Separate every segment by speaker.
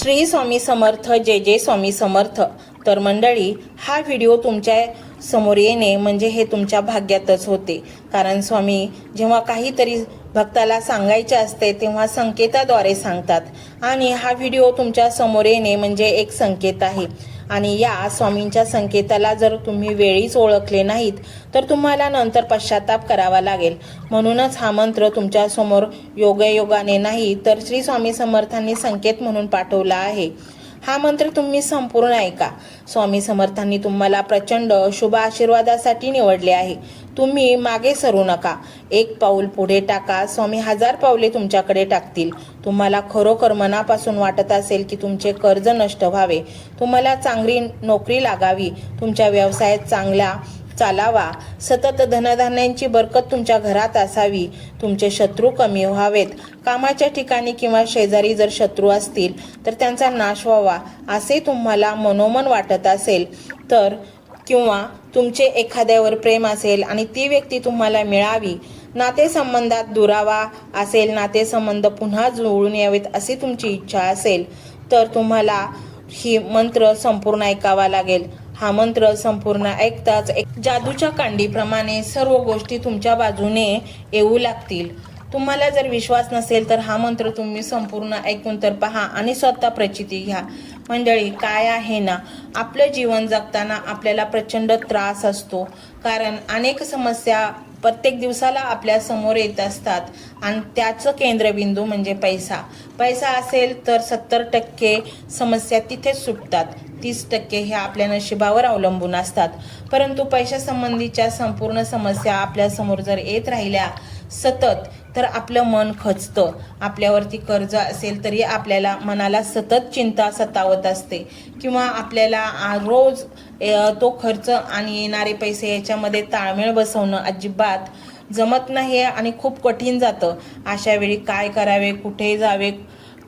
Speaker 1: श्री स्वामी समर्थ, जय जय स्वामी समर्थ। तर मंडळी, हा व्हिडिओ तुमच्या समोर येणे म्हणजे हे तुमच्या भाग्यातच होते। कारण स्वामी जेव्हा काहीतरी भक्ताला सांगायचे असते तेव्हा संकेताद्वारे सांगतात आणि हा व्हिडिओ तुमच्या समोर येणे म्हणजे एक संकेत आहे। आणि या स्वामींच्या संकेताला जर तुम्ही वेळीच ओळखले नाहीत तर तुम्हाला नंतर पश्चाताप करावा लागेल। म्हणूनच हा मंत्र तुमच्या समोर योगायोगाने नाही तर श्री स्वामी समर्थांनी संकेत म्हणून पाठवला आहे। हा मंत्र तुम्ही संपूर्ण ऐका। स्वामी समर्थांनी तुम्हाला प्रचंड शुभ आशीर्वादासाठी निवडले आहे। तुम्ही मागे सरू नका, एक पाऊल पुढे टाका, स्वामी 1000 पावले तुमच्याकडे टाकतील। तुम्हाला खरोखर मनापासून वाटत असेल की तुमचे कर्ज नष्ट व्हावे, तुम्हाला चांगली नोकरी लागावी, तुमच्या व्यवसायात चांगला चालावा, सतत धनधान्यांची बरकत तुमच्या घरात असावी, तुमचे शत्रू कमी व्हावेत, कामाच्या ठिकाणी किंवा शेजारी जर शत्रू असतील तर त्यांचा नाश व्हावा असे तुम्हाला मनोमन वाटत असेल तर, किंवा तुमचे एखाद्यावर प्रेम असेल आणि ती व्यक्ती तुम्हाला मिळावी, नातेसंबंधात दुरावा असेल, नातेसंबंध पुन्हा जुळून यावेत अशी तुमची इच्छा असेल तर तुम्हाला ही मंत्र संपूर्ण ऐकावा लागेल। हा मंत्र संपूर्ण ऐकताच एक जादूच्या कांडीप्रमाणे सर्व गोष्टी तुमच्या बाजूने येऊ लागतील। तुम्हाला जर विश्वास नसेल तर हा मंत्र तुम्ही संपूर्ण ऐकून तर पहा आणि स्वतः प्रचिती घ्या। मंडळी, काय आहे ना, आपलं जीवन जगताना आपल्याला प्रचंड त्रास असतो, कारण अनेक समस्या प्रत्येक दिवसाला आपल्या समोर येत असतात आणि त्याचं केंद्रबिंदू म्हणजे पैसा। पैसा असेल तर 70% समस्या तिथेच सुटतात, 30% ह्या आपल्या नशिबावर अवलंबून असतात। परंतु पैशासंबंधीच्या संपूर्ण समस्या आपल्या समोर जर येत राहिल्या सतत तर आपलं मन खचतं। आपल्यावरती कर्ज असेल तरी आपल्याला मनाला सतत चिंता सतावत असते, किंवा आपल्याला रोज तो खर्च आणि येणारे पैसे याच्यामध्ये ताळमेळ बसवणं अजिबात जमत नाही आणि खूप कठीण जातं। अशा वेळी काय करावे, कुठे जावे,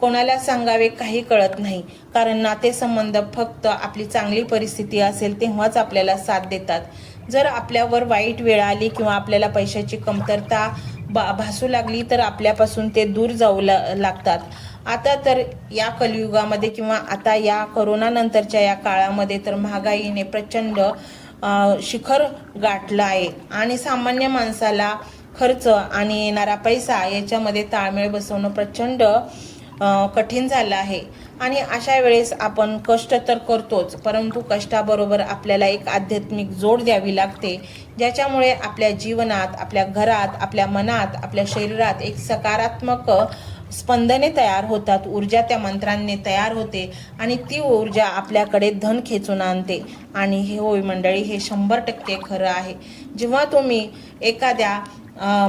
Speaker 1: कोणाला सांगावे काही कळत नाही, कारण नातेसंबंध फक्त आपली चांगली परिस्थिती असेल तेव्हाच आपल्याला साथ देतात। जर आपल्यावर वाईट वेळ आली किंवा आपल्याला पैशाची कमतरता भासू लागली तर आपल्यापासून ते दूर जाऊ लागतात। आता तर या कलियुगामध्ये किंवा आता या कोरोना नंतरच्या या काळामध्ये तर महागाईने प्रचंड शिखर गाठलं आहे आणि सामान्य माणसाला खर्च आणि येणारा पैसा याच्यामध्ये ताळमेळ बसवणं प्रचंड कठीण झालं आहे। आणि अशा वेळेस आपण कष्ट तर करतोच, परंतु कष्टाबरोबर आपल्याला एक आध्यात्मिक जोड द्यावी लागते, ज्याच्यामुळे आपल्या जीवनात, आपल्या घरात, आपल्या मनात, आपल्या शरीरात एक सकारात्मक स्पंदने तयार होतात, ऊर्जा त्या मंत्रांनी तयार होते आणि ती ऊर्जा आपल्याकडे धन खेचून आणते। आणि हे होय मंडळी, हे 100% खरं आहे। जेव्हा तुम्ही एखाद्या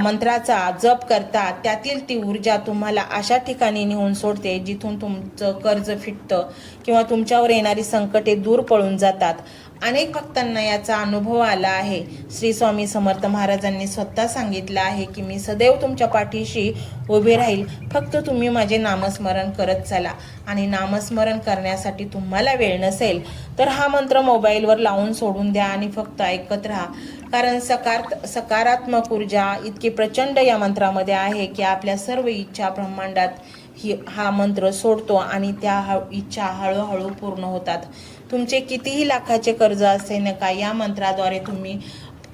Speaker 1: मंत्राचा जप करता त्यातील ती ऊर्जा तुम्हाला अशा ठिकाणी नेऊन सोडते जिथून तुमचं कर्ज फिटतं किंवा तुमच्यावर येणारी संकटे दूर पळून जातात। अनेक भक्तांना याचा अनुभव आला आहे। श्री स्वामी समर्थ महाराजांनी स्वतः सांगितलं आहे की मी सदैव तुमच्या पाठीशी उभे राहील, फक्त तुम्ही माझे नामस्मरण करत चला। आणि नामस्मरण करण्यासाठी तुम्हाला वेळ नसेल तर हा मंत्र मोबाईलवर लावून सोडून द्या आणि फक्त ऐकत राहा, कारण सकारात्मक ऊर्जा इतकी प्रचंड या मंत्रामध्ये आहे की आपल्या सर्व इच्छा ब्रह्मांडात हा मंत्र सोडतो आणि त्या इच्छा हळूहळू पूर्ण होतात। तुमचे कितीही लाखाचे कर्ज असे नका, या मंत्राद्वारे तुम्ही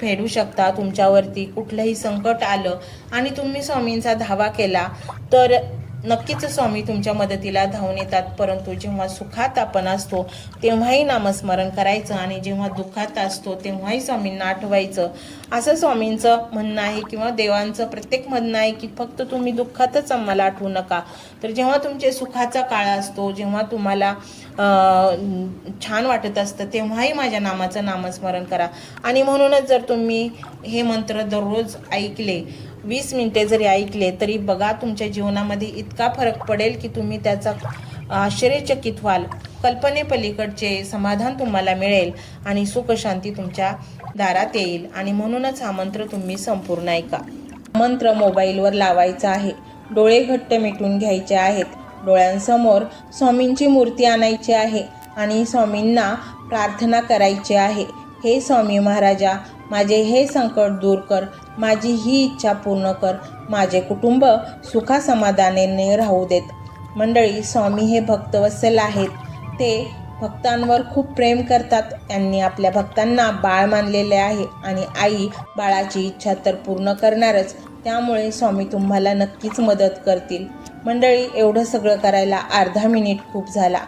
Speaker 1: फेडू शकता। तुमच्यावरती कुठलंही संकट आलं आणि तुम्ही स्वामींचा धावा केला तर नक्कीच स्वामी तुमच्या मदतीला धावून येतात। परंतु जेव्हा सुखात आपण असतो तेव्हाही नामस्मरण करायचं आणि जेव्हा दुःखात असतो तेव्हाही स्वामींना आठवायचं, असं स्वामींचं म्हणणं आहे, किंवा देवांचं प्रत्येक म्हणणं आहे की फक्त तुम्ही दुःखातच आम्हाला आठवू नका, तर जेव्हा तुमचे सुखाचा काळ असतो, जेव्हा तुम्हाला छान वाटत असतं तेव्हाही माझ्या नामाचं नामस्मरण करा। आणि म्हणूनच जर तुम्ही हे मंत्र दररोज ऐकले, 20 मिनिटे जरी ऐकले तरी बघा तुमच्या जीवनामध्ये इतका फरक पडेल की तुम्ही त्याचा आश्चर्यचकित व्हाल। कल्पनेपलीकडचे समाधान तुम्हाला मिळेल आणि सुख शांती तुमच्या दारात येईल। आणि म्हणूनच हा मंत्र तुम्ही संपूर्ण ऐका। मंत्र मोबाईलवर लावायचा आहे, डोळे घट्ट मिटून घ्यायचे आहेत, डोळ्यांसमोर स्वामींची मूर्ती आणायची आहे आणि स्वामींना प्रार्थना करायची आहे, हे स्वामी महाराजा, माझे हे संकट दूर कर, माझी ही इच्छा पूर्ण कर, माझे कुटुंब सुखासमाधानाने राहू देत। मंडळी, स्वामी हे भक्तवत्सल आहेत. ते भक्तांवर खूप प्रेम करतात. त्यांनी आपल्या भक्तांना बाळ मानलेले आहे आणि आई बाळाची इच्छा तर पूर्ण करणारच. त्यामुळे स्वामी तुम्हाला नक्कीच मदत करतील. मंडळी, एवढं सगळं करायला अर्धा मिनिट खूप झाला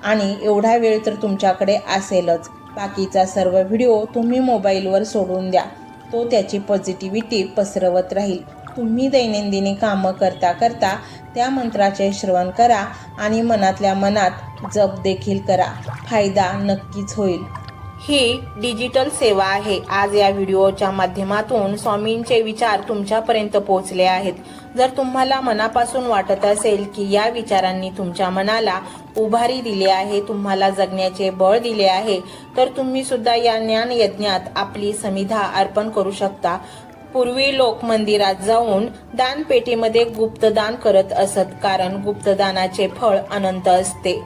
Speaker 1: आणि एवढा वेळ तर तुमच्याकडे असेलच. बाकीचा सर्व व्हिडिओ तुम्ही मोबाईलवर सोडून द्या. तो त्याची पॉझिटिव्हिटी पसरवत राहील. तुम्ही दैनंदिनी कामं करता करता त्या मंत्राचे श्रवण करा आणि मनातल्या मनात जप देखील करा. फायदा नक्कीच होईल. ही डिजिटल सेवा आहे. आज या व्हिडिओच्या माध्यमातून स्वामींचे विचार तुमच्यापर्यंत पोहोचले आहेत. जर तुम्हाला मनापासून वाटत असेल की या विचारांनी तुमच्या मनाला उभारी दिली आहे, तुम्हाला जगण्याचे बळ दिले आहे, तर तुम्ही सुद्धा या ज्ञान यज्ञात आपली समिधा अर्पण करू शकता. पूर्वी लोक मंदिरात जाऊन दानपेटीमध्ये गुप्तदान करत असत, कारण गुप्तदानाचे फळ अनंत असते.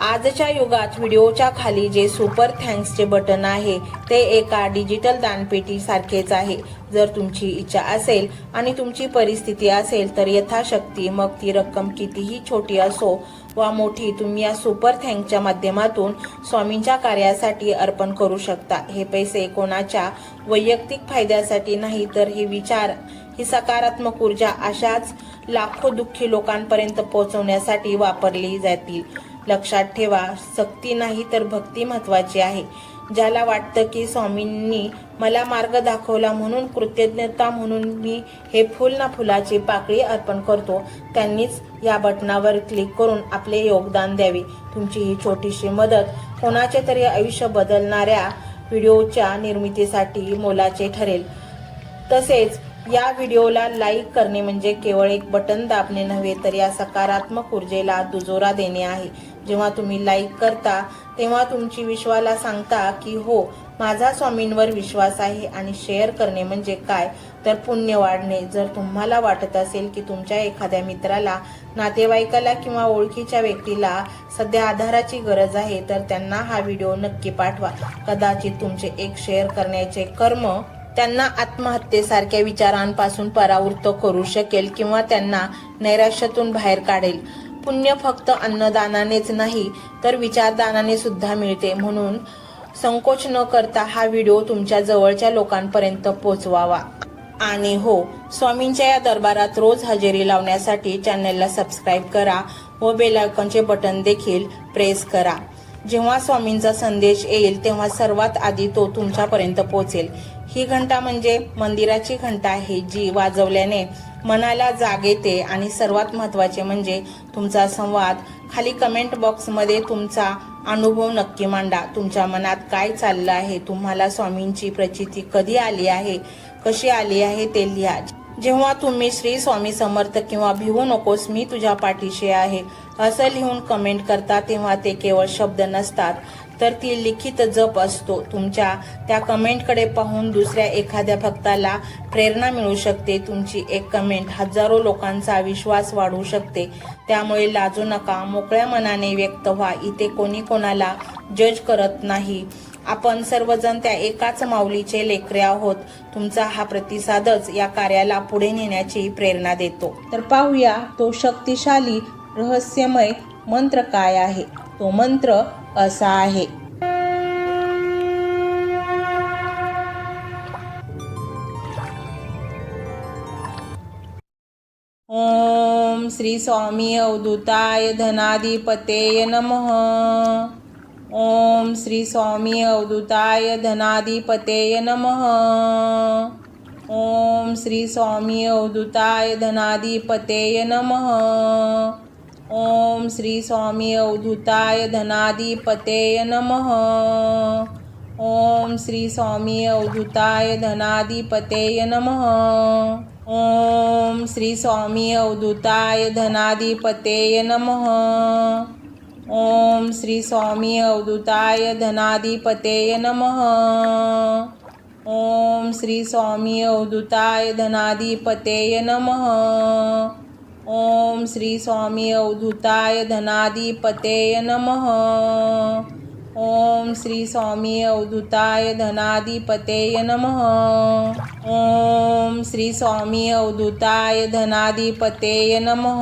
Speaker 1: आजच्या युगात व्हिडिओच्या खाली जे सुपर थँक्सचे बटन आहे ते एका डिजिटल दानपेटी सारखेच आहे. जर तुमची इच्छा असेल आणि तुमची परिस्थिती असेल तर यथाशक्ती, मग ती रक्कम कितीही छोटी असो वा मोठी, तुम्ही या सुपर थँक्सच्या माध्यमातून स्वामींच्या कार्यासाठी अर्पण करू शकता. हे पैसे कोणाच्या वैयक्तिक फायद्यासाठी नाही, तर हे विचार, ही सकारात्मक ऊर्जा अशाच लाखो दुःखी लोकांपर्यंत पोहोचवण्यासाठी वापरली जातील. लक्षात ठेवा, सक्ती नाही तर भक्ती महत्वाची आहे. ज्याला वाटतं की स्वामींनी मला मार्ग दाखवला म्हणून कृतज्ञता म्हणून मी हे फुल ना फुलाची पाकळी अर्पण करतो, त्यांनीच या बटनावर क्लिक करून आपले योगदान द्यावे. तुमची ही छोटीशी मदत कोणाचे तरी आयुष्य बदलणाऱ्या व्हिडिओच्या निर्मितीसाठी मोलाचे ठरेल. तसेच या व्हिडिओला लाईक करणे म्हणजे केवळ एक बटन दाबणे नव्हे, तर या सकारात्मक ऊर्जेला दुजोरा देणे आहे. जेव्हा तुम्ही लाईक करता तेव्हा तुमची विश्वाला सांगता की हो, माझा स्वामींवर विश्वास आहे. आणि शेअर करणे म्हणजे काय, तर पुण्य वाढणे. जर तुम्हाला वाटत असेल की तुमच्या एखाद्या मित्राला, नातेवाईकाला किंवा ओळखीच्या व्यक्तीला सध्या आधाराची गरज आहे, तर त्यांना हा व्हिडिओ नक्की पाठवा. कदाचित तुमचे एक शेअर करण्याचे कर्म त्यांना आत्महत्येसारख्या विचारांपासून परावृत्त करू शकेल किंवा त्यांना नैराश्यातून बाहेर काढेल. पुण्य फक्त अन्नदानानेच नाही तर विचारदानाने सुद्धा मिळते. म्हणून संकोच न करता हा व्हिडिओ तुमच्या जवळच्या लोकांपर्यंत पोहोचवावा. आणि हो, स्वामींच्या या दरबारात रोज हजेरी लावण्यासाठी चॅनलला सबस्क्राईब करा व बेल आयकॉनचे बटन देखील प्रेस करा. जेव्हा स्वामींचा संदेश येईल तेव्हा सर्वात आधी तो तुमच्यापर्यंत पोहोचेल. ही घंटा म्हणजे मंदिराची घंटा आहे, जी वाजवल्याने मनाला जाग येते. आणि सर्वात महत्त्वाचे म्हणजे तुमचा संवाद. खाली कमेंट बॉक्समध्ये तुमचा अनुभव नक्की मांडा. तुमच्या मनात काय चाललं आहे, तुम्हाला स्वामींची प्रचिती कधी आली आहे, कशी आली आहे ते लिहा. जेव्हा तुम्ही श्री स्वामी समर्थ किंवा भिवू नकोस मी तुझ्या पाठीशी आहे असं लिहून कमेंट करता, तेव्हा ते केवळ शब्द नसतात, तर ती लिखित जप असतो. तुमच्या त्या कमेंटकडे पाहून दुसऱ्या एखाद्या भक्ताला प्रेरणा मिळू शकते. तुमची एक कमेंट हजारो लोकांचा विश्वास वाढवू शकते. त्यामुळे लाजू नका, मोकळ्या मनाने व्यक्त व्हा. इथे कोणी कोणाला जज करत नाही. आपण सर्वजण त्या एकाच माऊलीचे लेकरे आहोत. तुमचा हा प्रतिसादच या कार्याला पुढे नेण्याची प्रेरणा देतो. तर पाहूया तो शक्तिशाली रहस्यमय मंत्र काय आहे. तो मंत्र असा आहे. ओम श्री स्वामी अवधूताय धनाधिपतेय नमः. ओम श्री स्वामी अवधूताय धनाधिपतेय नमः. ओम श्री स्वामी अवधूताय धनाधिपतेय नमः. ओम श्री स्वामी अवधूताय धनाधिपतेय नमः. ओम श्री स्वामी अवधूताय धनाधिपतेय नमः. ओम श्री स्वामी अवधूताय धनाधिपतेय नमः. ओम श्री स्वामी अवधूताय धनाधिपतेय नमः. ओम श्री स्वामी अवधूताय धनाधिपतेय नमः. ओम श्री स्वामी अवधूताय धनाधिपतेय नमः. ओम श्री स्वामी अवधूताय धनाधिपतेय नमः. ओम श्री स्वामी अवधूताय धनाधिपतेय नमः.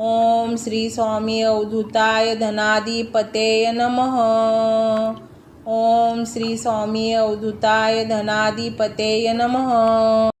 Speaker 1: ओम श्री स्वामी अवधूताय धनाधिपतये नमः. ओम श्री स्वामी अवधूताय धनाधिपतये नमः.